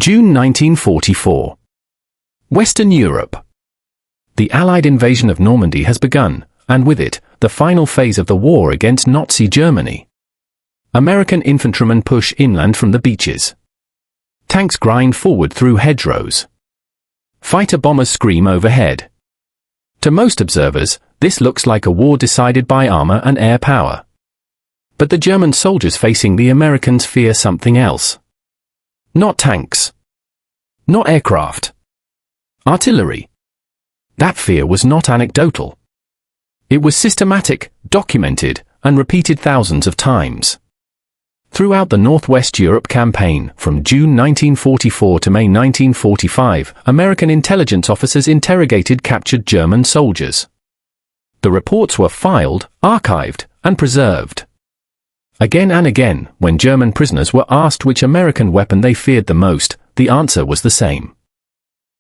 June 1944. Western Europe. The Allied invasion of Normandy has begun, and with it, the final phase of the war against Nazi Germany. American infantrymen push inland from the beaches. Tanks grind forward through hedgerows. Fighter bombers scream overhead. To most observers, this looks like a war decided by armor and air power. But the German soldiers facing the Americans fear something else. Not tanks. Not aircraft. Artillery. That fear was not anecdotal. It was systematic, documented, and repeated thousands of times. Throughout the Northwest Europe campaign, from June 1944 to May 1945, American intelligence officers interrogated captured German soldiers. The reports were filed, archived, and preserved. Again and again, when German prisoners were asked which American weapon they feared the most, the answer was the same.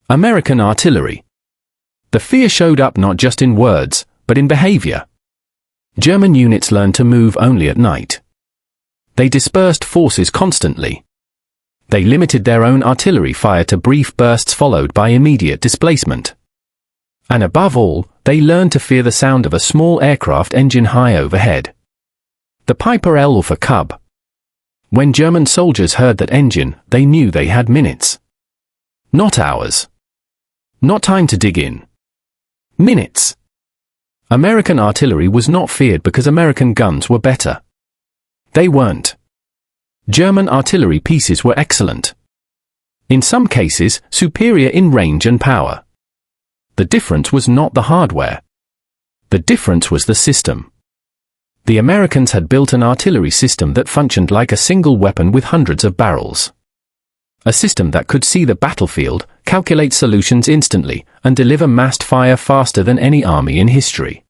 American artillery. The fear showed up not just in words, but in behavior. German units learned to move only at night. They dispersed forces constantly. They limited their own artillery fire to brief bursts followed by immediate displacement. And above all, they learned to fear the sound of a small aircraft engine high overhead. The Piper L for Cub. When German soldiers heard that engine, they knew they had minutes. Not hours. Not time to dig in. Minutes. American artillery was not feared because American guns were better. They weren't. German artillery pieces were excellent. In some cases, superior in range and power. The difference was not the hardware. The difference was the system. The Americans had built an artillery system that functioned like a single weapon with hundreds of barrels. A system that could see the battlefield, calculate solutions instantly, and deliver massed fire faster than any army in history.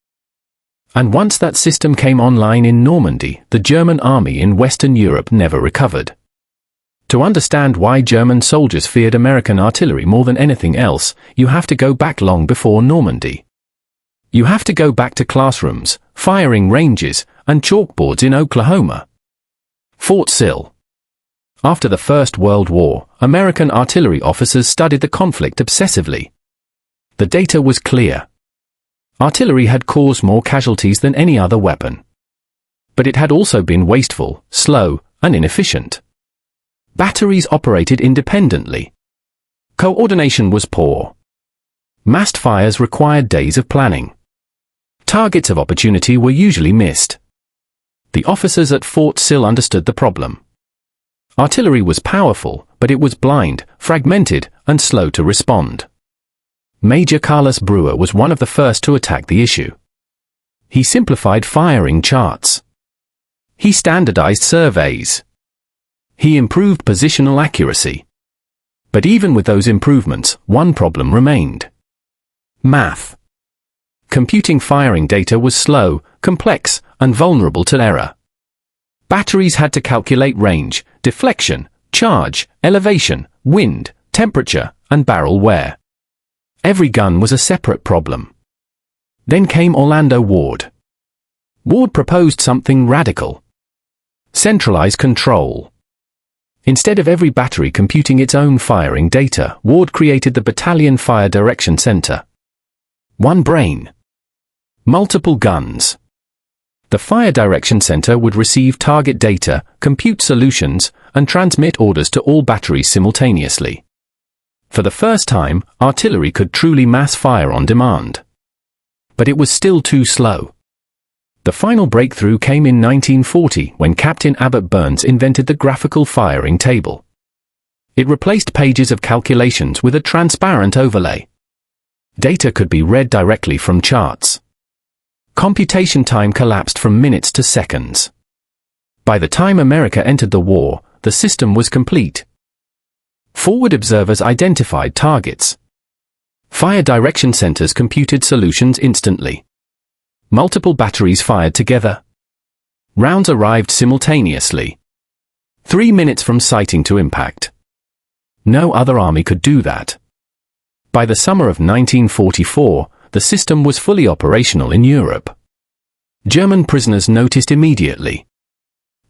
And once that system came online in Normandy, the German army in Western Europe never recovered. To understand why German soldiers feared American artillery more than anything else, you have to go back long before Normandy. You have to go back to classrooms, firing ranges, and chalkboards in Oklahoma. Fort Sill. After the First World War, American artillery officers studied the conflict obsessively. The data was clear. Artillery had caused more casualties than any other weapon. But it had also been wasteful, slow, and inefficient. Batteries operated independently. Coordination was poor. Massed fires required days of planning. Targets of opportunity were usually missed. The officers at Fort Sill understood the problem. Artillery was powerful, but it was blind, fragmented, and slow to respond. Major Carlos Brewer was one of the first to attack the issue. He simplified firing charts. He standardized surveys. He improved positional accuracy. But even with those improvements, one problem remained. Math. Computing firing data was slow, complex, and vulnerable to error. Batteries had to calculate range, deflection, charge, elevation, wind, temperature, and barrel wear. Every gun was a separate problem. Then came Orlando Ward. Ward proposed something radical. Centralized control. Instead of every battery computing its own firing data, Ward created the Battalion Fire Direction Center. One brain. Multiple guns. The Fire Direction Center would receive target data, compute solutions, and transmit orders to all batteries simultaneously. For the first time, artillery could truly mass fire on demand. But it was still too slow. The final breakthrough came in 1940 when Captain Abbott Burns invented the graphical firing table. It replaced pages of calculations with a transparent overlay. Data could be read directly from charts. Computation time collapsed from minutes to seconds. By the time America entered the war, the system was complete. Forward observers identified targets. Fire direction centers computed solutions instantly. Multiple batteries fired together. Rounds arrived simultaneously. 3 minutes from sighting to impact. No other army could do that. By the summer of 1944, the system was fully operational in Europe. German prisoners noticed immediately.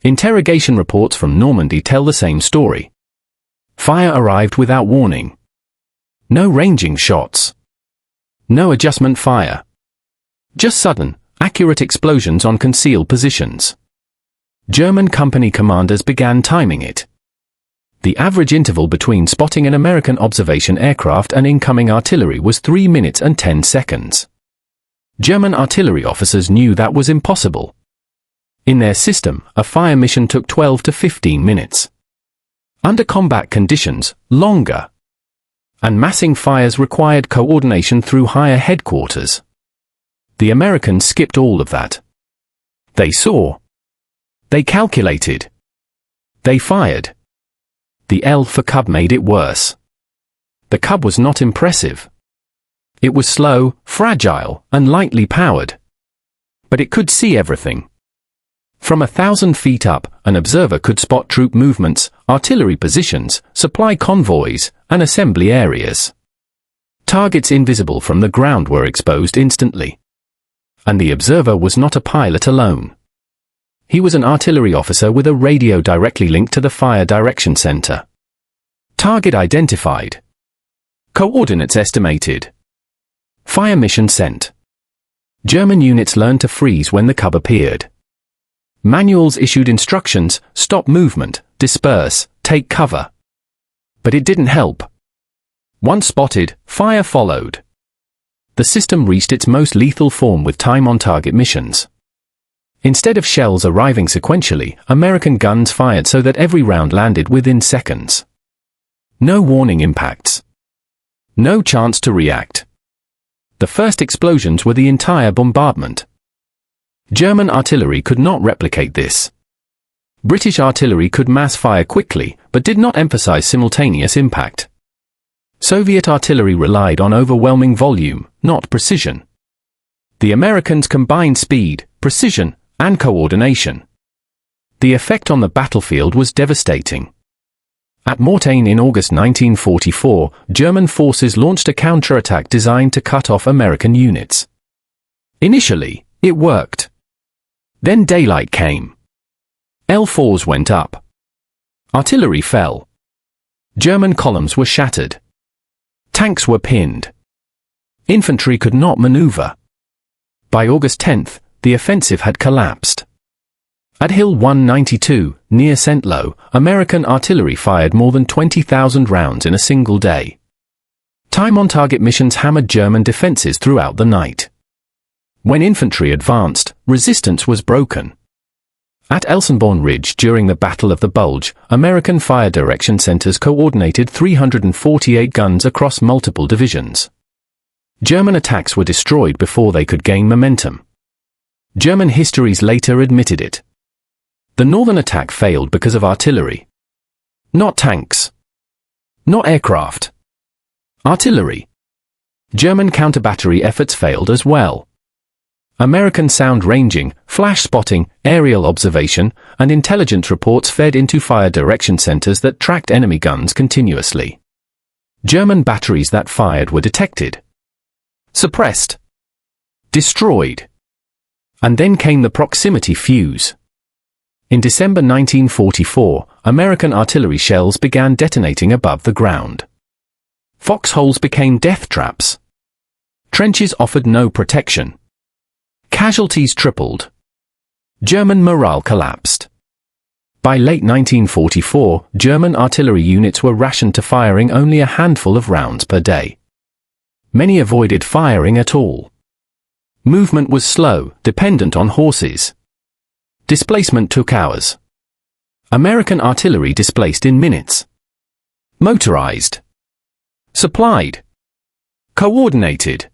Interrogation reports from Normandy tell the same story. Fire arrived without warning. No ranging shots. No adjustment fire. Just sudden, accurate explosions on concealed positions. German company commanders began timing it. The average interval between spotting an American observation aircraft and incoming artillery was 3 minutes and 10 seconds. German artillery officers knew that was impossible. In their system, a fire mission took 12 to 15 minutes. Under combat conditions, longer. And massing fires required coordination through higher headquarters. The Americans skipped all of that. They saw. They calculated. They fired. The L for Cub made it worse. The Cub was not impressive. It was slow, fragile, and lightly powered. But it could see everything. From 1,000 feet up, an observer could spot troop movements, artillery positions, supply convoys, and assembly areas. Targets invisible from the ground were exposed instantly. And the observer was not a pilot alone. He was an artillery officer with a radio directly linked to the fire direction center. Target identified. Coordinates estimated. Fire mission sent. German units learned to freeze when the Cub appeared. Manuals issued instructions: stop movement, disperse, take cover. But it didn't help. Once spotted, fire followed. The system reached its most lethal form with time-on-target missions. Instead of shells arriving sequentially, American guns fired so that every round landed within seconds. No warning impacts. No chance to react. The first explosions were the entire bombardment. German artillery could not replicate this. British artillery could mass fire quickly, but did not emphasize simultaneous impact. Soviet artillery relied on overwhelming volume, not precision. The Americans combined speed, precision, and coordination. The effect on the battlefield was devastating. At Mortain in August 1944, German forces launched a counterattack designed to cut off American units. Initially, it worked. Then daylight came. L4s went up. Artillery fell. German columns were shattered. Tanks were pinned. Infantry could not maneuver. By August 10th, the offensive had collapsed. At Hill 192, near Sentlow, American artillery fired more than 20,000 rounds in a single day. Time-on-target missions hammered German defenses throughout the night. When infantry advanced, resistance was broken. At Elsenborn Ridge during the Battle of the Bulge, American fire direction centers coordinated 348 guns across multiple divisions. German attacks were destroyed before they could gain momentum. German histories later admitted it. The northern attack failed because of artillery. Not tanks. Not aircraft. Artillery. German counter-battery efforts failed as well. American sound ranging, flash spotting, aerial observation, and intelligence reports fed into fire direction centers that tracked enemy guns continuously. German batteries that fired were detected. Suppressed. Destroyed. And then came the proximity fuse. In December 1944, American artillery shells began detonating above the ground. Foxholes became death traps. Trenches offered no protection. Casualties tripled. German morale collapsed. By late 1944, German artillery units were rationed to firing only a handful of rounds per day. Many avoided firing at all. Movement was slow, dependent on horses. Displacement took hours. American artillery displaced in minutes. Motorized. Supplied. Coordinated.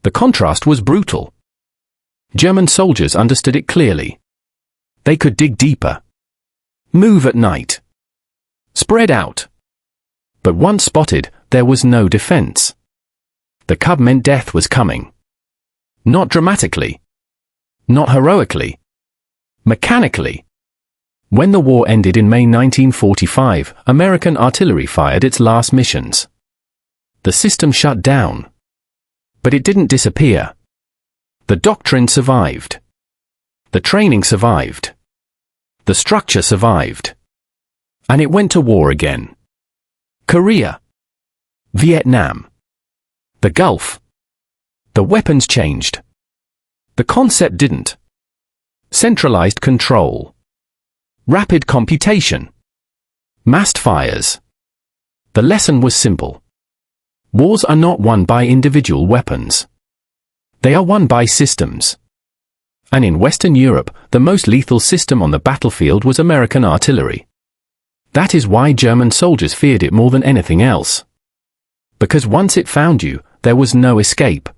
The contrast was brutal. German soldiers understood it clearly. They could dig deeper. Move at night. Spread out. But once spotted, there was no defense. The Cub meant death was coming. Not dramatically. Not heroically. Mechanically. When the war ended in May 1945, American artillery fired its last missions. The system shut down. But it didn't disappear. The doctrine survived. The training survived. The structure survived. And it went to war again. Korea. Vietnam. The Gulf. The weapons changed. The concept didn't. Centralized control. Rapid computation. Massed fires. The lesson was simple. Wars are not won by individual weapons. They are won by systems. And in Western Europe, the most lethal system on the battlefield was American artillery. That is why German soldiers feared it more than anything else. Because once it found you, there was no escape.